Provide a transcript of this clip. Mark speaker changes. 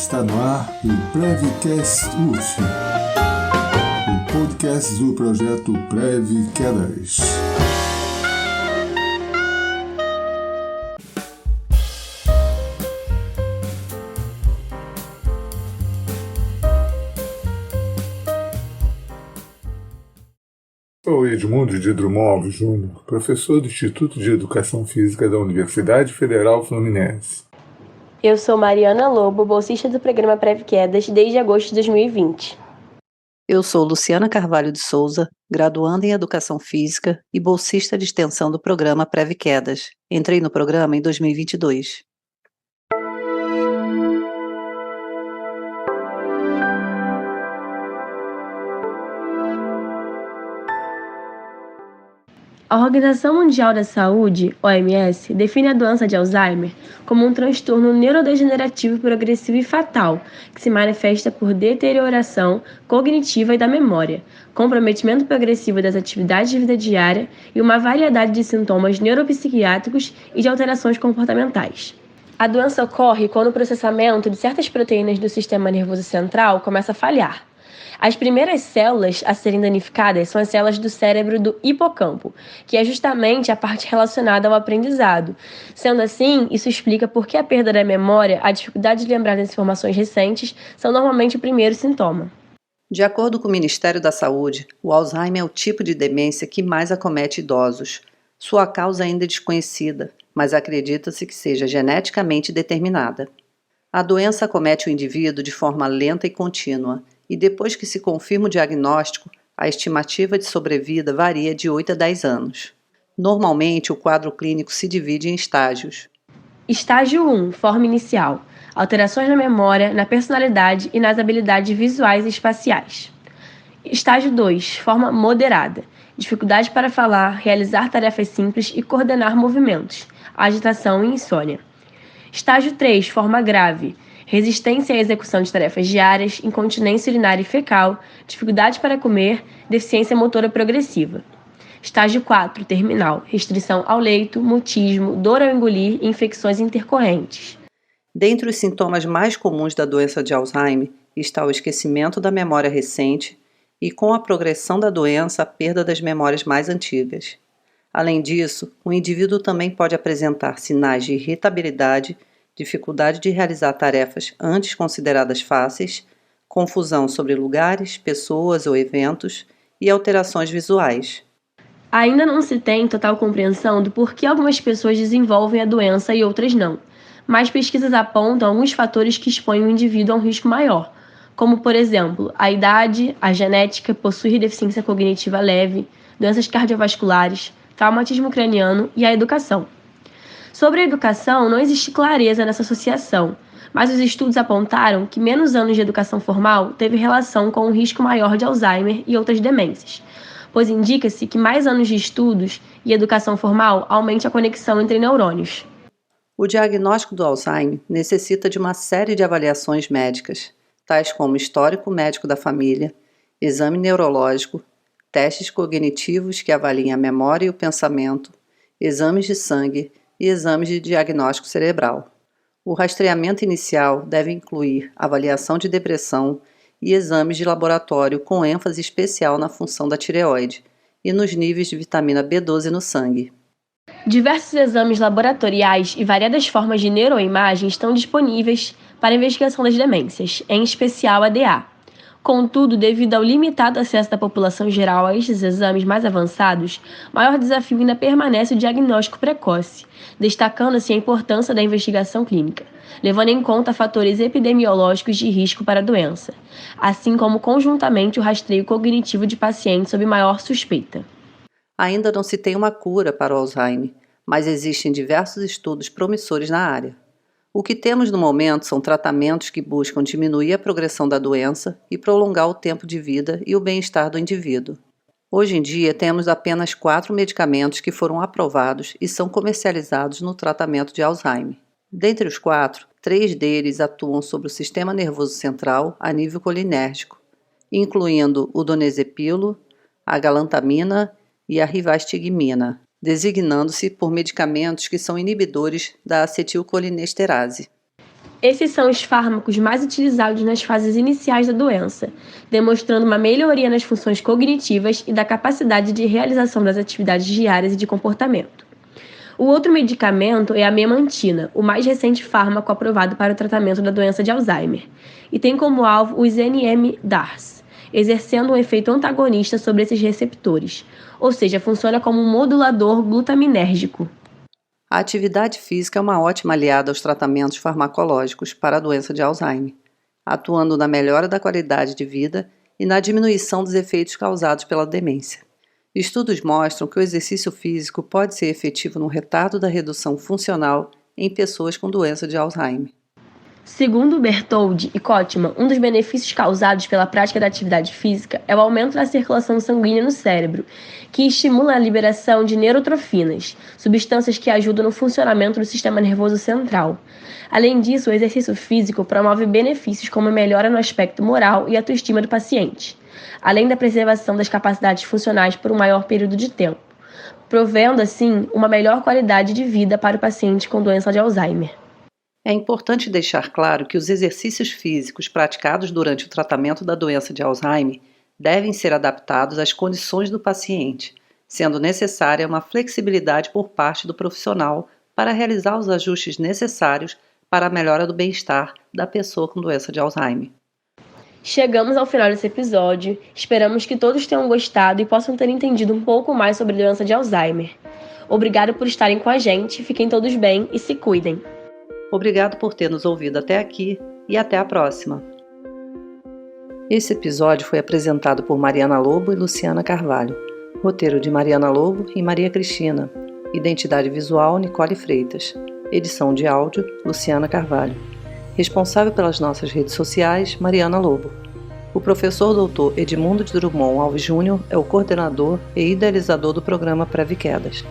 Speaker 1: Está no ar o Prevcast UF, o podcast do projeto Prev-Quedas. Sou Edmundo de Drummond Alves Júnior, professor do Instituto de Educação Física da Universidade Federal Fluminense.
Speaker 2: Eu sou Mariana Lobo, bolsista do programa Prev-Quedas desde agosto de 2020.
Speaker 3: Eu sou Luciana Carvalho de Souza, graduanda em Educação Física e bolsista de extensão do programa Prev-Quedas. Entrei no programa em 2022.
Speaker 2: A Organização Mundial da Saúde, OMS, define a doença de Alzheimer como um transtorno neurodegenerativo progressivo e fatal, que se manifesta por deterioração cognitiva e da memória, comprometimento progressivo das atividades de vida diária e uma variedade de sintomas neuropsiquiátricos e de alterações comportamentais. A doença ocorre quando o processamento de certas proteínas do sistema nervoso central começa a falhar. As primeiras células a serem danificadas são as células do cérebro do hipocampo, que é justamente a parte relacionada ao aprendizado. Sendo assim, isso explica por que a perda da memória, a dificuldade de lembrar das informações recentes, são normalmente o primeiro sintoma.
Speaker 3: De acordo com o Ministério da Saúde, o Alzheimer é o tipo de demência que mais acomete idosos. Sua causa ainda é desconhecida, mas acredita-se que seja geneticamente determinada. A doença acomete o indivíduo de forma lenta e contínua, e depois que se confirma o diagnóstico, a estimativa de sobrevida varia de 8 a 10 anos. Normalmente, o quadro clínico se divide em estágios.
Speaker 2: Estágio 1, forma inicial. Alterações na memória, na personalidade e nas habilidades visuais e espaciais. Estágio 2, forma moderada. Dificuldade para falar, realizar tarefas simples e coordenar movimentos. Agitação e insônia. Estágio 3, forma grave. Resistência à execução de tarefas diárias, incontinência urinária e fecal, dificuldade para comer, deficiência motora progressiva. Estágio 4, terminal, restrição ao leito, mutismo, dor ao engolir e infecções intercorrentes.
Speaker 3: Dentre os sintomas mais comuns da doença de Alzheimer está o esquecimento da memória recente e, com a progressão da doença, a perda das memórias mais antigas. Além disso, o indivíduo também pode apresentar sinais de irritabilidade, dificuldade de realizar tarefas antes consideradas fáceis, confusão sobre lugares, pessoas ou eventos e alterações visuais.
Speaker 2: Ainda não se tem total compreensão do porquê algumas pessoas desenvolvem a doença e outras não, mas pesquisas apontam alguns fatores que expõem o indivíduo a um risco maior, como, por exemplo, a idade, a genética, possuir deficiência cognitiva leve, doenças cardiovasculares, traumatismo craniano e a educação. Sobre a educação, não existe clareza nessa associação, mas os estudos apontaram que menos anos de educação formal teve relação com um risco maior de Alzheimer e outras demências, pois indica-se que mais anos de estudos e educação formal aumente a conexão entre neurônios.
Speaker 3: O diagnóstico do Alzheimer necessita de uma série de avaliações médicas, tais como histórico médico da família, exame neurológico, testes cognitivos que avaliem a memória e o pensamento, exames de sangue e exames de diagnóstico cerebral. O rastreamento inicial deve incluir avaliação de depressão e exames de laboratório com ênfase especial na função da tireoide e nos níveis de vitamina B12 no sangue.
Speaker 2: Diversos exames laboratoriais e variadas formas de neuroimagem estão disponíveis para a investigação das demências, em especial a DA. Contudo, devido ao limitado acesso da população geral a estes exames mais avançados, maior desafio ainda permanece o diagnóstico precoce, destacando-se a importância da investigação clínica, levando em conta fatores epidemiológicos de risco para a doença, assim como conjuntamente o rastreio cognitivo de pacientes sob maior suspeita.
Speaker 3: Ainda não se tem uma cura para o Alzheimer, mas existem diversos estudos promissores na área. O que temos no momento são tratamentos que buscam diminuir a progressão da doença e prolongar o tempo de vida e o bem-estar do indivíduo. Hoje em dia, temos apenas 4 medicamentos que foram aprovados e são comercializados no tratamento de Alzheimer. Dentre os 4, 3 deles atuam sobre o sistema nervoso central a nível colinérgico, incluindo o donezepilo, a galantamina e a rivastigmina, designando-se por medicamentos que são inibidores da acetilcolinesterase.
Speaker 2: Esses são os fármacos mais utilizados nas fases iniciais da doença, demonstrando uma melhoria nas funções cognitivas e da capacidade de realização das atividades diárias e de comportamento. O outro medicamento é a memantina, o mais recente fármaco aprovado para o tratamento da doença de Alzheimer, e tem como alvo os NMDARS, exercendo um efeito antagonista sobre esses receptores, ou seja, funciona como um modulador glutaminérgico.
Speaker 3: A atividade física é uma ótima aliada aos tratamentos farmacológicos para a doença de Alzheimer, atuando na melhora da qualidade de vida e na diminuição dos efeitos causados pela demência. Estudos mostram que o exercício físico pode ser efetivo no retardo da redução funcional em pessoas com doença de Alzheimer.
Speaker 2: Segundo Bertoldi e Kottmann, um dos benefícios causados pela prática da atividade física é o aumento da circulação sanguínea no cérebro, que estimula a liberação de neurotrofinas, substâncias que ajudam no funcionamento do sistema nervoso central. Além disso, o exercício físico promove benefícios como melhora no aspecto moral e autoestima do paciente, além da preservação das capacidades funcionais por um maior período de tempo, provendo, assim, uma melhor qualidade de vida para o paciente com doença de Alzheimer.
Speaker 3: É importante deixar claro que os exercícios físicos praticados durante o tratamento da doença de Alzheimer devem ser adaptados às condições do paciente, sendo necessária uma flexibilidade por parte do profissional para realizar os ajustes necessários para a melhora do bem-estar da pessoa com doença de Alzheimer.
Speaker 2: Chegamos ao final desse episódio, esperamos que todos tenham gostado e possam ter entendido um pouco mais sobre a doença de Alzheimer. Obrigado por estarem com a gente, fiquem todos bem e se cuidem.
Speaker 3: Obrigado por ter nos ouvido até aqui e até a próxima. Esse episódio foi apresentado por Mariana Lobo e Luciana Carvalho. Roteiro de Mariana Lobo e Maria Cristina. Identidade visual Nicole Freitas. Edição de áudio Luciana Carvalho. Responsável pelas nossas redes sociais, Mariana Lobo. O professor Dr. Edmundo de Drummond Alves Júnior é o coordenador e idealizador do programa Preve Quedas.